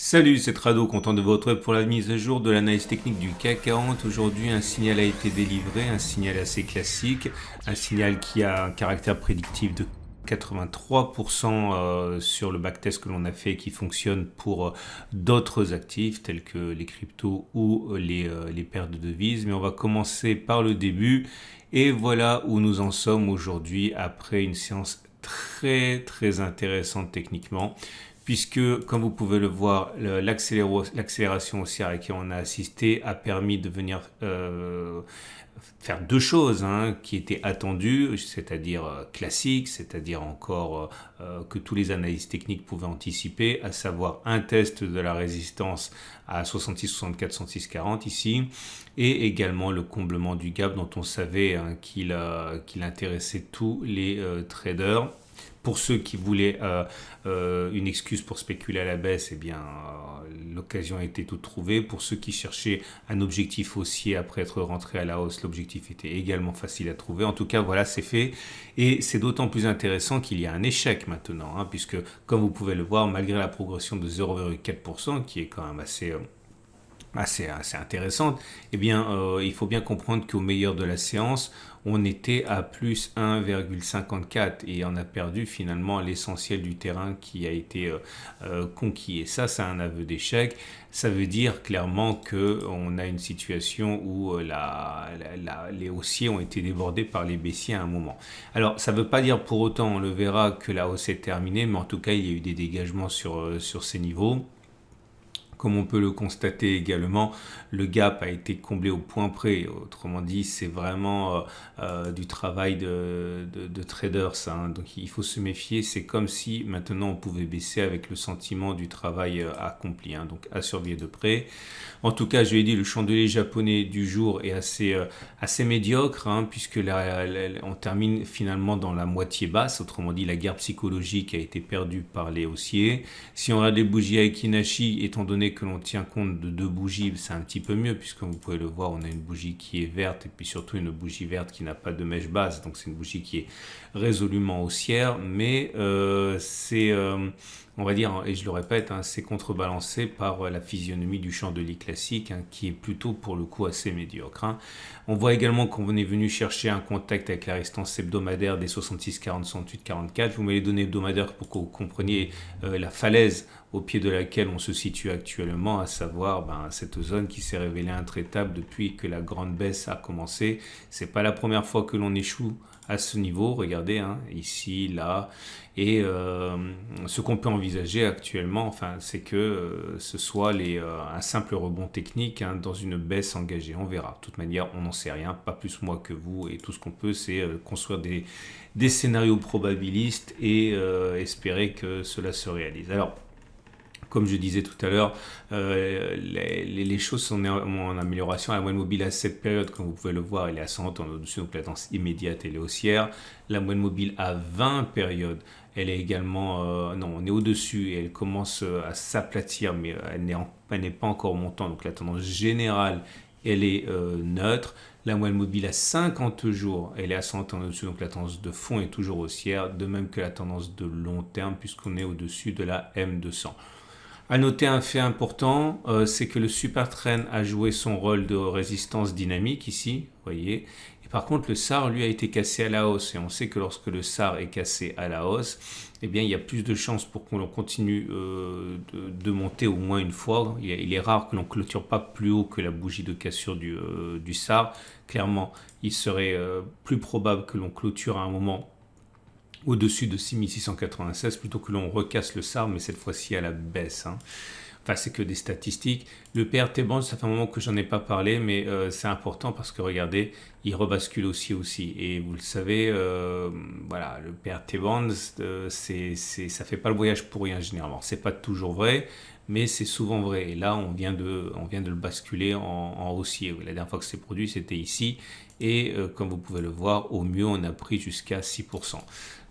Salut, c'est Trado, content de vous retrouver pour la mise à jour de l'analyse technique du CAC 40. Aujourd'hui, un signal a été délivré, un signal assez classique, un signal qui a un caractère prédictif de 83% sur le backtest que l'on a fait, qui fonctionne pour d'autres actifs tels que les cryptos ou les paires de devises. Mais on va commencer par le début et voilà où nous en sommes aujourd'hui après une séance très intéressante techniquement, puisque comme vous pouvez le voir, l'accélération haussière à laquelle on a assisté a permis de venir faire deux choses qui étaient attendues, c'est-à-dire classiques, c'est-à-dire encore que tous les analystes techniques pouvaient anticiper, à savoir un test de la résistance à 66, 64, 106, 40 ici, et également le comblement du gap dont on savait qu'il intéressait tous les traders. Pour ceux qui voulaient une excuse pour spéculer à la baisse, eh bien, l'occasion a été toute trouvée. Pour ceux qui cherchaient un objectif haussier après être rentré à la hausse, l'objectif était également facile à trouver. En tout cas, voilà, c'est fait. Et c'est d'autant plus intéressant qu'il y a un échec maintenant, puisque, comme vous pouvez le voir, malgré la progression de 0,4%, qui est quand même assez intéressante, eh bien, il faut bien comprendre qu'au meilleur de la séance, on était à plus 1,54 et on a perdu finalement l'essentiel du terrain qui a été conquis. Et ça, c'est un aveu d'échec. Ça veut dire clairement qu'on a une situation où les haussiers ont été débordés par les baissiers à un moment. Alors, ça ne veut pas dire pour autant, on le verra, que la hausse est terminée, mais en tout cas, il y a eu des dégagements sur ces niveaux. Comme on peut le constater également, le gap a été comblé au point près. Autrement dit, c'est vraiment du travail de traders, ça. Donc il faut se méfier. C'est comme si maintenant on pouvait baisser avec le sentiment du travail accompli. Donc à surveiller de près. En tout cas, je l'ai dit, le chandelier japonais du jour est assez médiocre, puisque on termine finalement dans la moitié basse. Autrement dit, la guerre psychologique a été perdue par les haussiers. Si on regarde les bougies Aiki-Nashi, étant donné que l'on tient compte de deux bougies, c'est un petit peu mieux, puisque vous pouvez le voir, on a une bougie qui est verte et puis surtout une bougie verte qui n'a pas de mèche basse. Donc c'est une bougie qui est résolument haussière, mais on va dire, et je le répète, c'est contrebalancé par la physionomie du chandelier classique, qui est plutôt pour le coup assez médiocre. On voit également qu'on est venu chercher un contact avec la résistance hebdomadaire des 66, 40, 68, 44. Je vous mets les données hebdomadaires pour que vous compreniez la falaise au pied de laquelle on se situe actuellement, à savoir cette zone qui s'est révélée intraitable depuis que la grande baisse a commencé. C'est pas la première fois que l'on échoue à ce niveau, regardez, ici, là, et ce qu'on peut envisager actuellement, c'est que ce soit un simple rebond technique dans une baisse engagée. On verra. De toute manière, on n'en sait rien, pas plus moi que vous, et tout ce qu'on peut, c'est construire des scénarios probabilistes et espérer que cela se réalise. Alors, comme je disais tout à l'heure, les choses sont en amélioration. La moyenne mobile à cette période, comme vous pouvez le voir, elle est ascendante, on est au-dessus, donc la tendance immédiate elle est haussière. La moyenne mobile à 20 périodes, elle est également, non, on est au-dessus et elle commence à s'aplatir, mais elle n'est pas encore montante. Donc la tendance générale, elle est neutre. La moyenne mobile à 50 jours, elle est ascendante en au-dessus, donc la tendance de fond est toujours haussière, de même que la tendance de long terme, puisqu'on est au-dessus de la M200. À noter un fait important, c'est que le super trend a joué son rôle de résistance dynamique ici, vous voyez. Et par contre, le SAR, lui, a été cassé à la hausse. Et on sait que lorsque le SAR est cassé à la hausse, eh bien, il y a plus de chances pour qu'on continue de monter au moins une fois. Il est rare que l'on ne clôture pas plus haut que la bougie de cassure du SAR. Clairement, il serait plus probable que l'on clôture à un moment au-dessus de 6696 plutôt que l'on recasse le SAR, mais cette fois-ci à la baisse. Enfin, c'est que des statistiques. Le PRT Bond, ça fait un moment que j'en ai pas parlé, mais c'est important parce que regardez, il rebascule aussi. Et vous le savez, voilà, le PRT Bond, ça fait pas le voyage pour rien généralement. C'est pas toujours vrai, mais c'est souvent vrai. Et là, on vient de le basculer en haussier. La dernière fois que c'est produit, c'était ici. Et comme vous pouvez le voir, au mieux, on a pris jusqu'à 6%.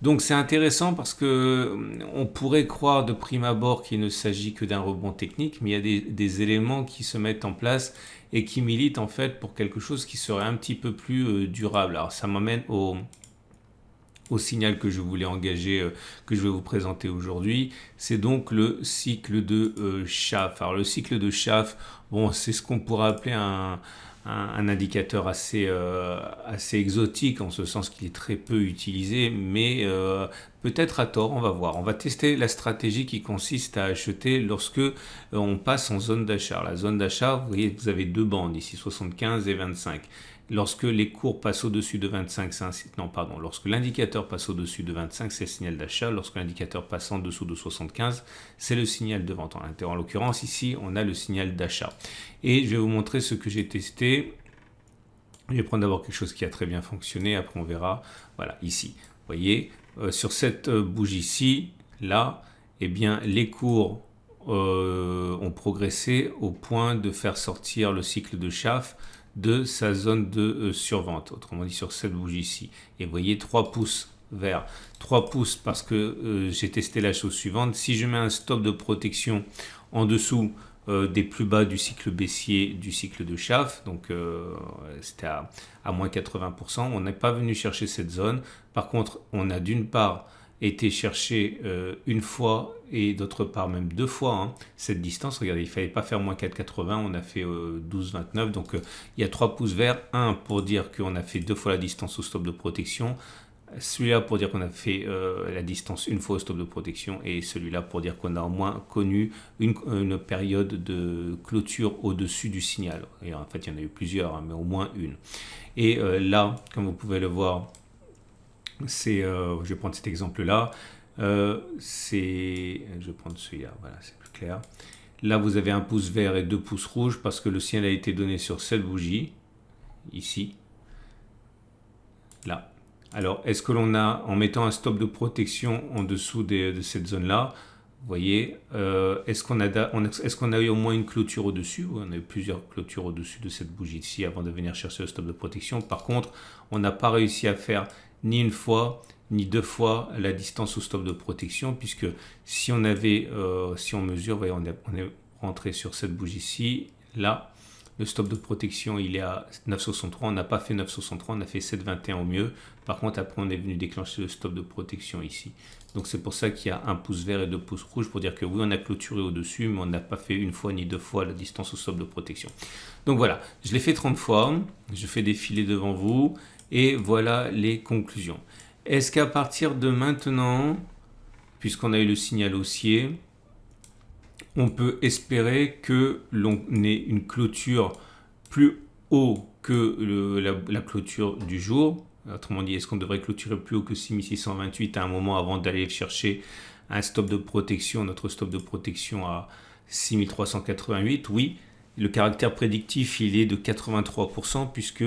Donc c'est intéressant parce que on pourrait croire de prime abord qu'il ne s'agit que d'un rebond technique, mais il y a des éléments qui se mettent en place et qui militent en fait pour quelque chose qui serait un petit peu plus durable. Alors ça m'amène au au signal que je voulais engager, que je vais vous présenter aujourd'hui. C'est donc le cycle de Schaff. Alors le cycle de Schaff, bon, c'est ce qu'on pourrait appeler un indicateur assez exotique, en ce sens qu'il est très peu utilisé, mais peut-être à tort, on va voir. On va tester la stratégie qui consiste à acheter lorsque on passe en zone d'achat. La zone d'achat, vous voyez, vous avez deux bandes ici, 75 et 25. Lorsque les cours passent au-dessus de 25, lorsque l'indicateur passe au-dessus de 25, c'est le signal d'achat. Lorsque l'indicateur passe en dessous de 75, c'est le signal de vente. En l'occurrence, ici, on a le signal d'achat. Et je vais vous montrer ce que j'ai testé. Je vais prendre d'abord quelque chose qui a très bien fonctionné. Après, on verra. Voilà, ici. Vous voyez, sur cette bougie-ci, là, eh bien, les cours ont progressé au point de faire sortir le cycle de Schaff de sa zone de survente, autrement dit sur cette bougie-ci. Et vous voyez 3 pouces vers 3 pouces parce que j'ai testé la chose suivante. Si je mets un stop de protection en dessous des plus bas du cycle baissier du cycle de Schaff, donc c'était à moins 80%, on n'est pas venu chercher cette zone. Par contre, on a d'une part été chercher une fois et d'autre part même deux fois cette distance. Regardez, il ne fallait pas faire moins 4,80, on a fait 12,29. Donc il y a 3 pouces verts. Un pour dire qu'on a fait deux fois la distance au stop de protection. Celui-là pour dire qu'on a fait la distance une fois au stop de protection. Et celui-là pour dire qu'on a au moins connu une période de clôture au-dessus du signal. Et en fait, il y en a eu plusieurs, mais au moins une. Et là, comme vous pouvez le voir, je vais prendre cet exemple-là. Je vais prendre celui-là, voilà, c'est plus clair. Là, vous avez un pouce vert et deux pouces rouges parce que le signal a été donné sur cette bougie, ici, là. Alors, est-ce que l'on a, en mettant un stop de protection en dessous de cette zone-là, vous voyez, est-ce qu'on a eu au moins une clôture au-dessus? On a eu plusieurs clôtures au-dessus de cette bougie-ci avant de venir chercher le stop de protection. Par contre, on n'a pas réussi à faire ni une fois, ni deux fois la distance au stop de protection, puisque si on mesure, voyez, on est rentré sur cette bougie-ci, là, le stop de protection, il est à 9,63, on n'a pas fait 9,63, on a fait 7,21 au mieux. Par contre, après, on est venu déclencher le stop de protection ici. Donc, c'est pour ça qu'il y a un pouce vert et deux pouces rouges, pour dire que oui, on a clôturé au-dessus, mais on n'a pas fait une fois ni deux fois la distance au stop de protection. Donc, voilà, je l'ai fait 30 fois, je fais défiler devant vous, et voilà les conclusions. Est-ce qu'à partir de maintenant, puisqu'on a eu le signal haussier, on peut espérer que l'on ait une clôture plus haut que la clôture du jour? Autrement dit, est-ce qu'on devrait clôturer plus haut que 6628 à un moment avant d'aller chercher un stop de protection, notre stop de protection à 6388? Oui. Le caractère prédictif, il est de 83% puisque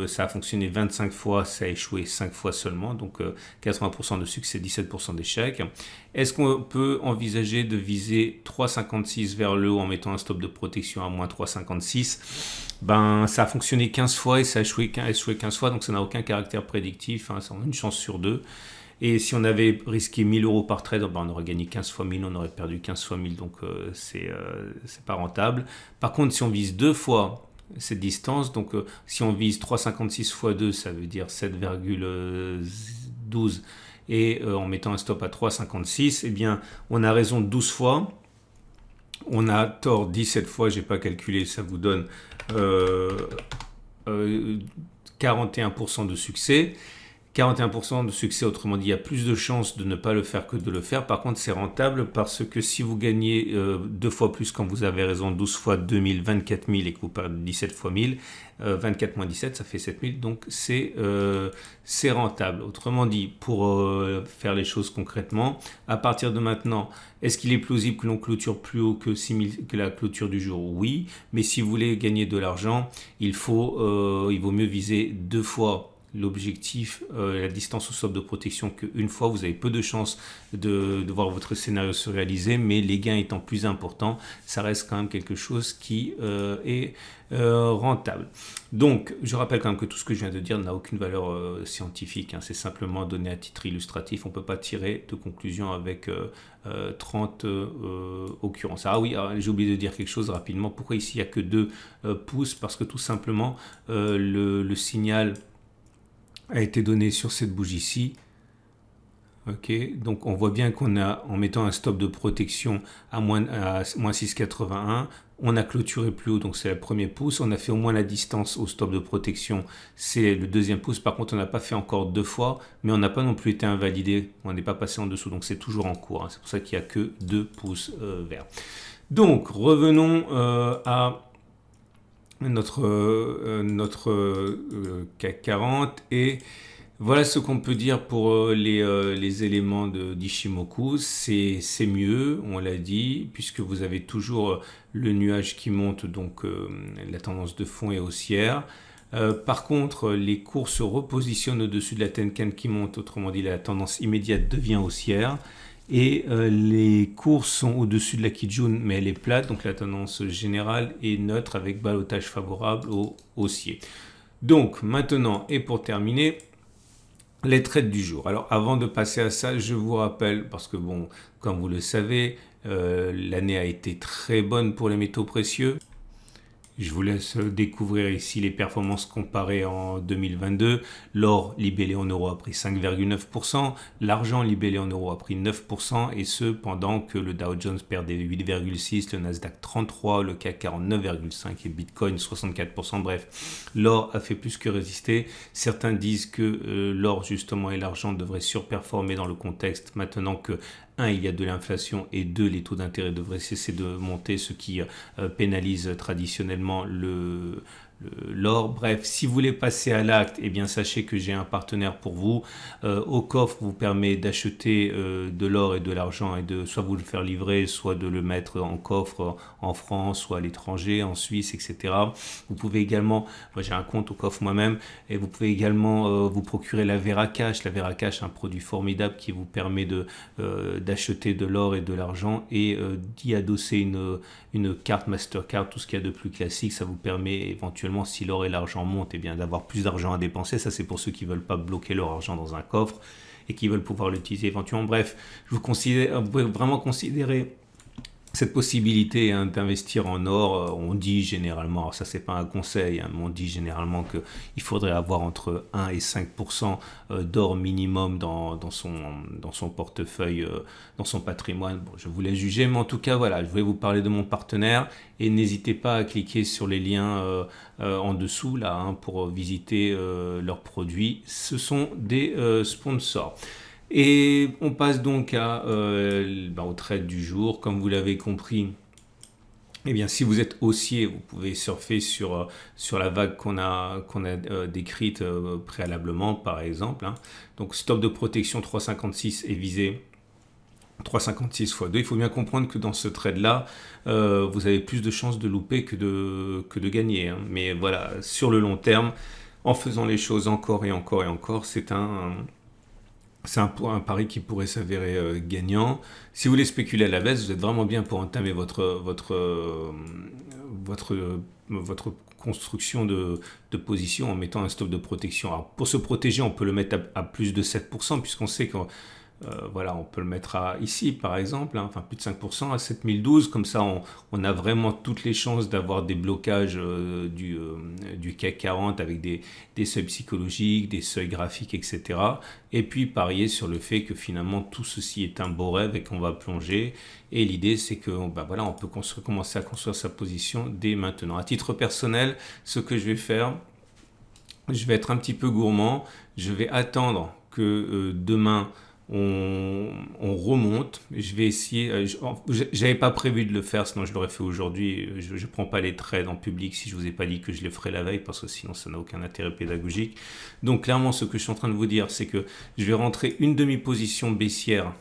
ça a fonctionné 25 fois, ça a échoué 5 fois seulement, donc 80% de succès, 17% d'échec. Est-ce qu'on peut envisager de viser 3,56 vers le haut en mettant un stop de protection à moins 3,56? Ça a fonctionné 15 fois et ça a échoué 15 fois, donc ça n'a aucun caractère prédictif, ça a une chance sur deux. Et si on avait risqué 1000 euros par trade, on aurait gagné 15 fois 1000, on aurait perdu 15 fois 1000, donc c'est pas rentable. Par contre, si on vise deux fois cette distance, donc si on vise 3,56 fois 2, ça veut dire 7,12, et en mettant un stop à 3,56, eh bien, on a raison 12 fois, on a tort 17 fois, j'ai pas calculé, ça vous donne 41% de succès. 41% de succès, autrement dit, il y a plus de chances de ne pas le faire que de le faire. Par contre, c'est rentable parce que si vous gagnez deux fois plus quand vous avez raison, 12 fois 2000, 24 000 et que vous perdez 17 fois 1000, 24 moins 17, ça fait 7000. Donc, c'est rentable. Autrement dit, pour faire les choses concrètement, à partir de maintenant, est-ce qu'il est plausible que l'on clôture plus haut que la clôture du jour? Oui. Mais si vous voulez gagner de l'argent, il vaut mieux viser deux fois l'objectif, la distance au stop de protection qu'une fois. Vous avez peu de chances de voir votre scénario se réaliser, mais les gains étant plus importants, ça reste quand même quelque chose qui est rentable. Donc, je rappelle quand même que tout ce que je viens de dire n'a aucune valeur scientifique, c'est simplement donné à titre illustratif. On ne peut pas tirer de conclusion avec 30 occurrences. Ah oui, j'ai oublié de dire quelque chose rapidement. Pourquoi ici il n'y a que 2 pouces? Parce que tout simplement, le signal a été donné sur cette bougie-ci Ok, donc on voit bien qu'on a, en mettant un stop de protection à moins 6,81, on a clôturé plus haut, donc c'est le premier pouce. On a fait au moins la distance au stop de protection, c'est le deuxième pouce. Par contre, on n'a pas fait encore 2 fois, mais on n'a pas non plus été invalidé. On n'est pas passé en dessous, donc c'est toujours en cours, hein. C'est pour ça qu'il n'y a que 2 pouces verts. Donc, revenons à notre CAC 40 et voilà ce qu'on peut dire pour les éléments d'Ishimoku. C'est mieux, on l'a dit, puisque vous avez toujours le nuage qui monte, donc la tendance de fond est haussière. Par contre, les cours se repositionnent au-dessus de la Tenkan qui monte, autrement dit la tendance immédiate devient haussière. Et les cours sont au-dessus de la Kijun, mais elle est plate, donc la tendance générale est neutre avec ballottage favorable au haussier. Donc maintenant, et pour terminer, les trades du jour. Alors avant de passer à ça, je vous rappelle, parce que bon, comme vous le savez, l'année a été très bonne pour les métaux précieux. Je vous laisse découvrir ici les performances comparées en 2022. L'or libellé en euros a pris 5,9%, l'argent libellé en euros a pris 9%, et ce pendant que le Dow Jones perdait 8,6%, le Nasdaq 33%, le CAC 49,5% et Bitcoin 64%. Bref, l'or a fait plus que résister. Certains disent que l'or justement et l'argent devraient surperformer dans le contexte maintenant que 1, il y a de l'inflation et 2, les taux d'intérêt devraient cesser de monter, ce qui pénalise traditionnellement l'or. Bref, si vous voulez passer à l'acte, eh bien sachez que j'ai un partenaire pour vous. Au coffre vous permet d'acheter de l'or et de l'argent et de soit vous le faire livrer, soit de le mettre en coffre en France, soit à l'étranger, en Suisse, etc. Vous pouvez également, moi j'ai un compte au coffre moi-même, et vous pouvez également vous procurer la Vera Cash. La Vera Cash, un produit formidable qui vous permet d'acheter de l'or et de l'argent et d'y adosser une carte Mastercard, tout ce qu'il y a de plus classique. Ça vous permet éventuellement, si l'or et l'argent montent, eh bien d'avoir plus d'argent à dépenser. Ça, c'est pour ceux qui ne veulent pas bloquer leur argent dans un coffre et qui veulent pouvoir l'utiliser éventuellement. Bref, vous pouvez vraiment considérer cette possibilité d'investir en or. On dit généralement, alors ça c'est pas un conseil, mais on dit généralement qu'il faudrait avoir entre 1 et 5% d'or minimum dans son portefeuille, dans son patrimoine. Bon, je vous laisse juger, mais en tout cas voilà, je voulais vous parler de mon partenaire et n'hésitez pas à cliquer sur les liens en dessous là pour visiter leurs produits. Ce sont des sponsors. Et on passe donc au trade du jour. Comme vous l'avez compris, eh bien, si vous êtes haussier, vous pouvez surfer sur la vague qu'on a décrite préalablement, par exemple. Donc, stop de protection 3,56 est visé. 3,56 x 2. Il faut bien comprendre que dans ce trade-là, vous avez plus de chances de louper que de gagner. Mais voilà, sur le long terme, en faisant les choses encore et encore et encore, c'est un pari qui pourrait s'avérer gagnant. Si vous voulez spéculer à la baisse, vous êtes vraiment bien pour entamer votre construction de position en mettant un stop de protection. Alors, pour se protéger, on peut le mettre à plus de 7%, puisqu'on sait qu'on on peut le mettre ici par exemple, enfin plus de 5% à 7012, comme ça on a vraiment toutes les chances d'avoir des blocages du CAC 40 avec des seuils psychologiques, des seuils graphiques, etc. Et puis parier sur le fait que finalement tout ceci est un beau rêve et qu'on va plonger. Et l'idée c'est que on peut commencer à construire sa position dès maintenant. À titre personnel, ce que je vais faire, je vais être un petit peu gourmand, je vais attendre que demain on remonte. Je vais essayer, j'avais pas prévu de le faire, sinon je l'aurais fait aujourd'hui. Je prends pas les trades en public si je vous ai pas dit que je les ferai la veille, parce que sinon ça n'a aucun intérêt pédagogique. Donc clairement, ce que je suis en train de vous dire, c'est que je vais rentrer une demi-position baissière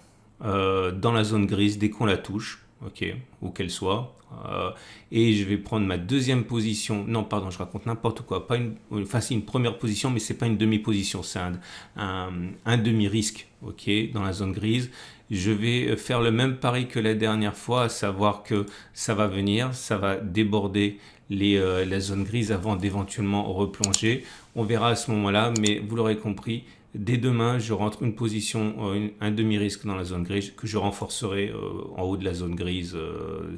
dans la zone grise dès qu'on la touche, ok, où qu'elle soit. Et je vais prendre ma deuxième position. Non, pardon, je raconte n'importe quoi. C'est une première position, mais c'est pas une demi-position, c'est un demi-risque, ok, dans la zone grise. Je vais faire le même pari que la dernière fois, à savoir que ça va venir, ça va déborder la zone grise avant d'éventuellement replonger. On verra à ce moment-là, mais vous l'aurez compris, Dès demain, je rentre une position, un demi-risque dans la zone grise que je renforcerai en haut de la zone grise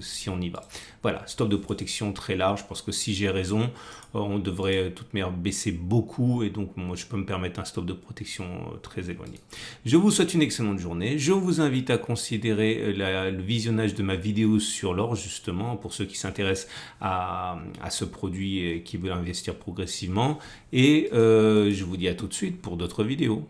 si on y va. Voilà, stop de protection très large parce que si j'ai raison, on devrait toute manière baisser beaucoup et donc moi je peux me permettre un stop de protection très éloigné. Je vous souhaite une excellente journée. Je vous invite à considérer le visionnage de ma vidéo sur l'or justement pour ceux qui s'intéressent à ce produit et qui veulent investir progressivement et je vous dis à tout de suite pour d'autres vidéos.